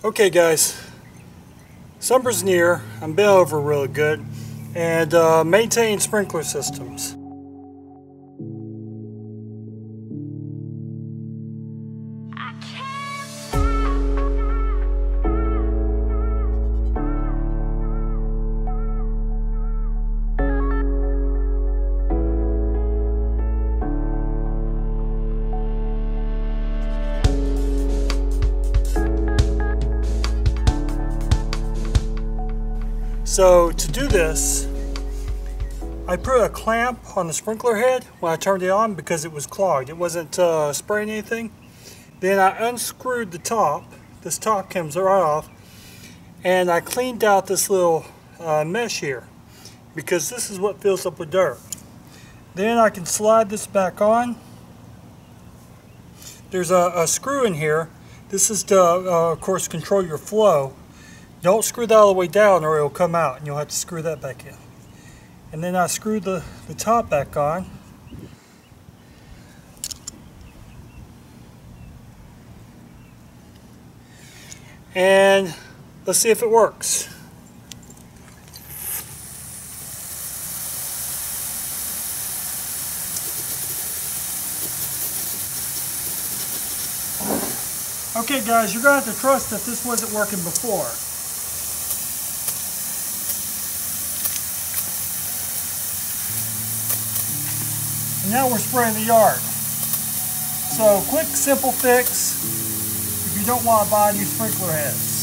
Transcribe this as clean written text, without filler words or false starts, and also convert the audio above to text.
Okay guys, summer's near, I'm been over really good, and maintain sprinkler systems. So to do this, I put a clamp on the sprinkler head when I turned it on because it was clogged. It wasn't spraying anything. Then I unscrewed the top. This top comes right off. And I cleaned out this little mesh here because this is what fills up with dirt. Then I can slide this back on. There's a screw in here. This is to, of course, control your flow. Don't screw that all the way down or it'll come out and you'll have to screw that back in. And then I screw the top back on. And let's see if it works. Okay guys, you're going to have to trust that this wasn't working before. And now we're spraying the yard. So quick, simple fix if you don't want to buy new sprinkler heads.